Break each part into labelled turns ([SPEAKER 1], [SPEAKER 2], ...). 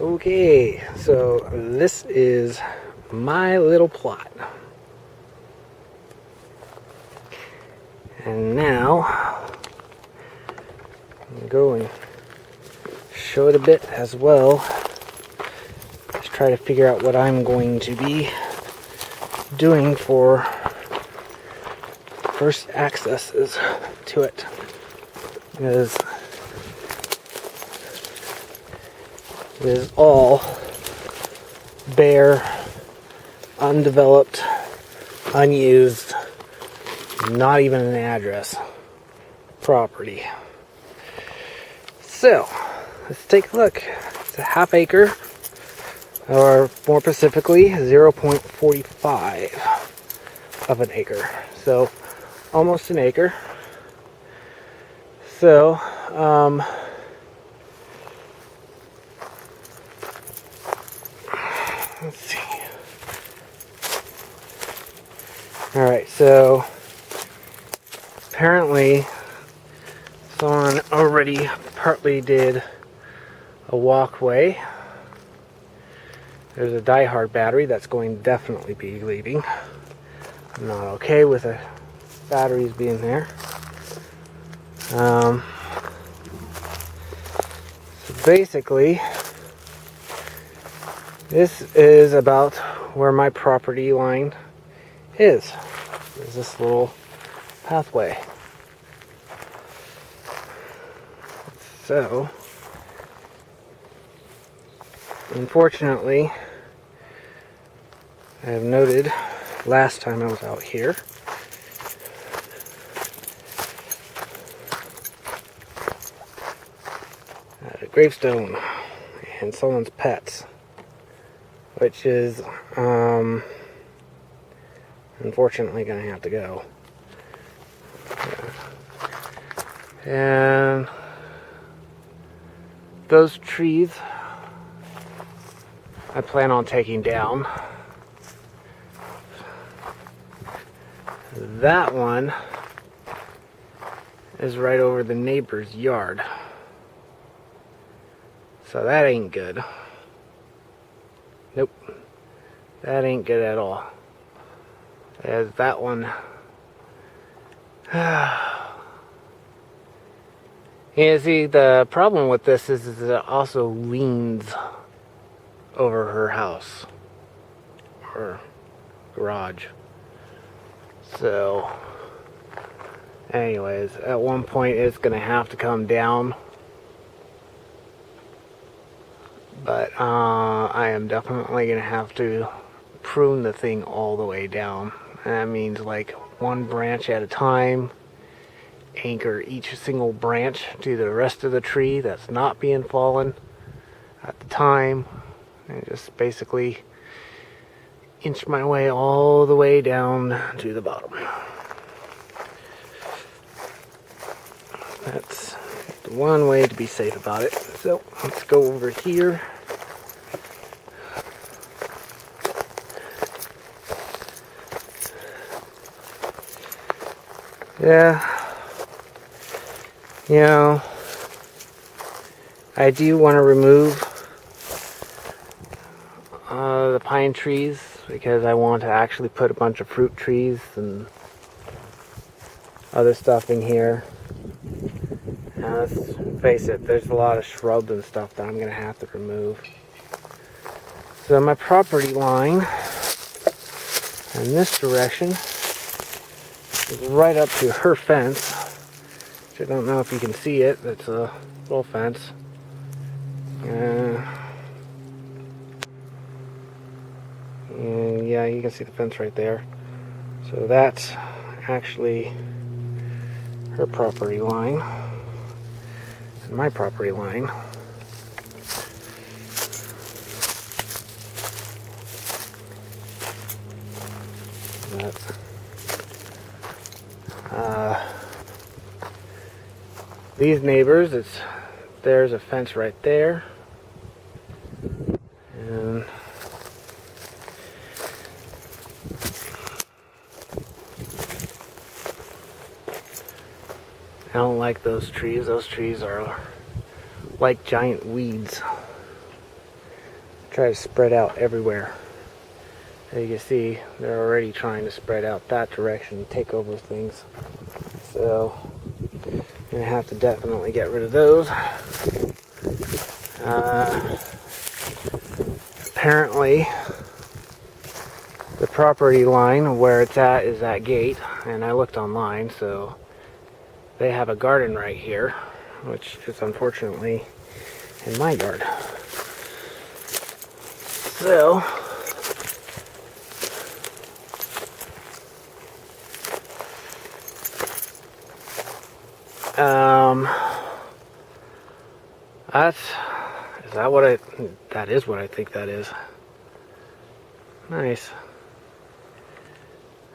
[SPEAKER 1] Okay, so this is my little plot. And now, I'm going to go and show it a bit as well. Just try to figure out what I'm going to be doing for first accesses to it. Because it is all bare, undeveloped, unused, not even an address property. So, let's take a look. It's a half acre, or more specifically, 0.45 of an acre. So, almost an acre. So, let's see. Alright, so apparently someone already partly did a walkway. There's a die-hard battery that's going to definitely be leaving. I'm not okay with the batteries being there. So basically, this is about where my property line is. There's this little pathway. So, unfortunately, I have noted last time I was out here, a gravestone and someone's pets, which is unfortunately going to have to go. And those trees I plan on taking down. That one is right over the neighbor's yard. So that ain't good. Nope. That ain't good at all. As that one. You see, the problem with this is it also leans over her house. Or garage. So, anyways, at one point it's going to have to come down. But I am definitely going to have to prune the thing all the way down. And that means like one branch at a time. Anchor each single branch to the rest of the tree that's not being fallen at the time. And just basically inch my way all the way down to the bottom. That's the one way to be safe about it. So let's go over here. Yeah, you know, I do want to remove the pine trees because I want to actually put a bunch of fruit trees and other stuff in here. Now, let's face it, there's a lot of shrubs and stuff that I'm going to have to remove. So my property line in this direction is right up to her fence. Which I don't know if you can see it. It's a little fence. And yeah, you can see the fence right there. So that's actually her property line. And my property line. But, these neighbors, there's a fence right there. And I don't like those trees. Those trees are like giant weeds. try to spread out everywhere. As you can see, they're already trying to spread out that direction, take over things. So I'm gonna have to definitely get rid of those. Apparently, the property line where it's at is that gate, and I looked online, so they have a garden right here, which is unfortunately in my yard. So that is what I think that is. Nice.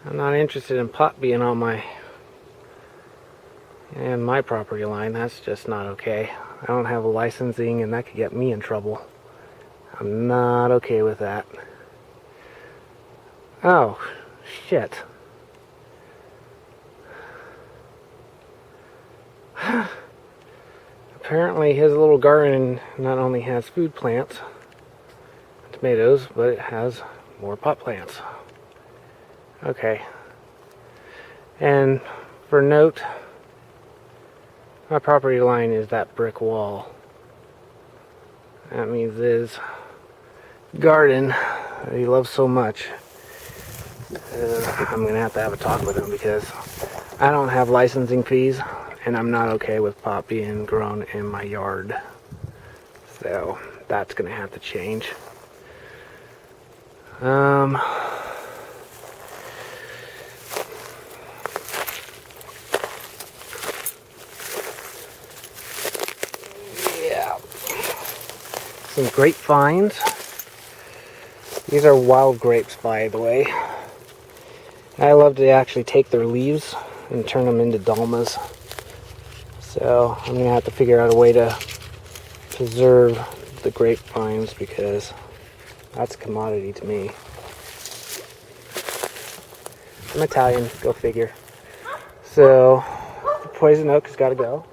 [SPEAKER 1] I'm not interested in pot being on my property line. That's just not okay. I don't have a licensing, and that could get me in trouble. I'm not okay with that. Oh, shit. Apparently his little garden not only has food plants, tomatoes, but it has more pot plants. Okay. And for note, my property line is that brick wall. That means his garden that he loves so much. I'm going to have a talk with him because I don't have licensing fees, and I'm not okay with pot being grown in my yard. So that's going to have to change. Yeah. Some grapevines. These are wild grapes, by the way. I love to actually take their leaves and turn them into dolmas. So I'm going to have to figure out a way to preserve the grapevines because that's a commodity to me. I'm Italian, go figure. So the poison oak has got to go.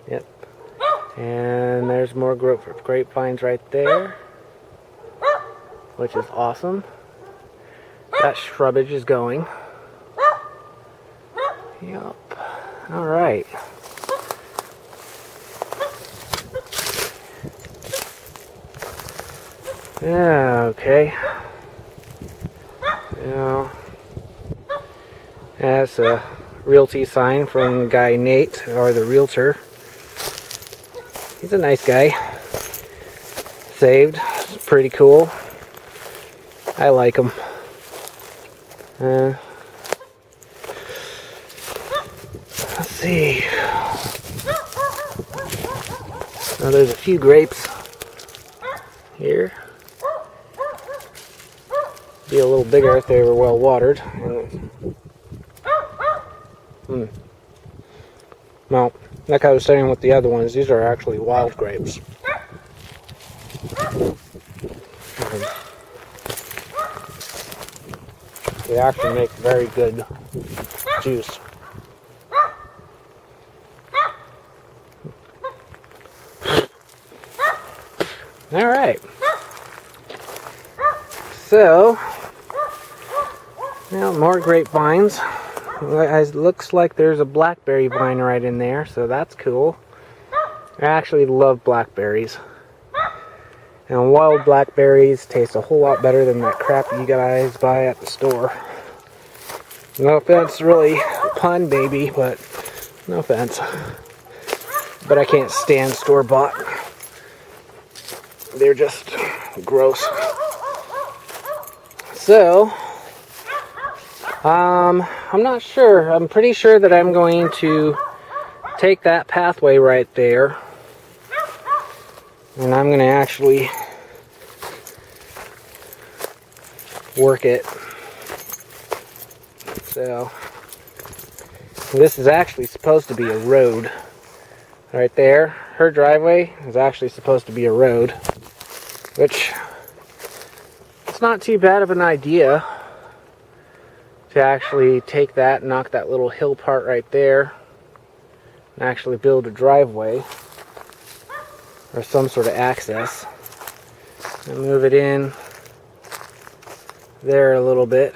[SPEAKER 1] Yep. And there's more grapevines right there, which is awesome. That shrubbage is going. Yep. All right. Yeah, okay. Now, that's a realty sign from guy Nate, or the realtor. He's a nice guy. Saved. It's pretty cool. I like him. Let's see. Now there's a few grapes here. Be a little bigger if they were well watered. Well, like I was saying with the other ones, these are actually wild grapes. They actually make very good juice. All right. So, now more grapevines. It looks like there's a blackberry vine right in there, so that's cool. I actually love blackberries. And wild blackberries taste a whole lot better than that crap you guys buy at the store. No offense, really, pun baby, but no offense. But I can't stand store-bought. They're just gross. So, I'm not sure. I'm pretty sure that I'm going to take that pathway right there, and I'm going to actually work it. So, this is actually supposed to be a road. Right there, her driveway is actually supposed to be a road, which it's not too bad of an idea to actually take that, knock that little hill part right there, and actually build a driveway or some sort of access. and move it in there a little bit.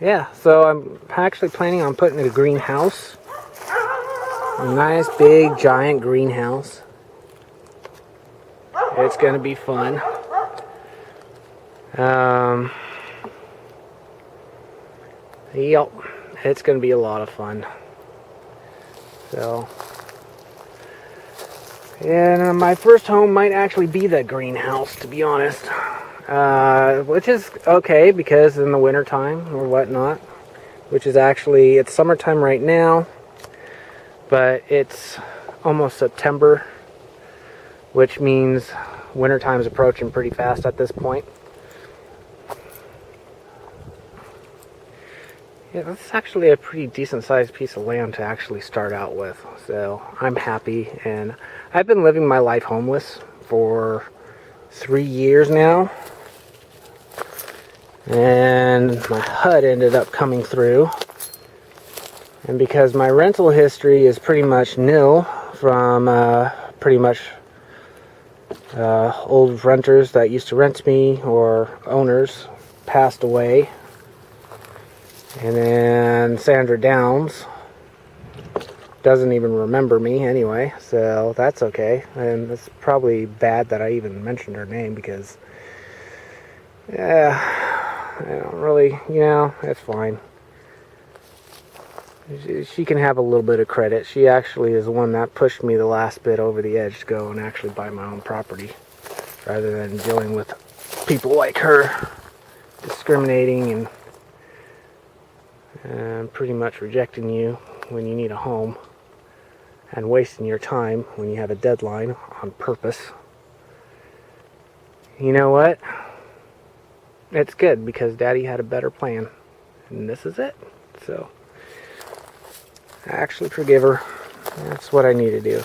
[SPEAKER 1] Yeah, so I'm actually planning on putting a greenhouse. A nice big giant greenhouse. It's going to be fun. Yep, it's going to be a lot of fun. So, and my first home might actually be the greenhouse, to be honest. Which is okay because in the winter time or whatnot, which is actually, it's summertime right now, but it's almost September, which means wintertime is approaching pretty fast at this point. Yeah, that's actually a pretty decent sized piece of land to actually start out with, so I'm happy. And I've been living my life homeless for 3 years now, and my HUD ended up coming through, and because my rental history is pretty much nil from pretty much old renters that used to rent me or owners passed away. And then Sandra Downs doesn't even remember me anyway, so that's okay. And it's probably bad that I even mentioned her name because, yeah, I don't really, it's fine. She can have a little bit of credit. She actually is the one that pushed me the last bit over the edge to go and actually buy my own property, rather than dealing with people like her discriminating and pretty much rejecting you when you need a home and wasting your time when you have a deadline on purpose. You know what? It's good because Daddy had a better plan, and this is it. So I actually forgive her. That's what I need to do.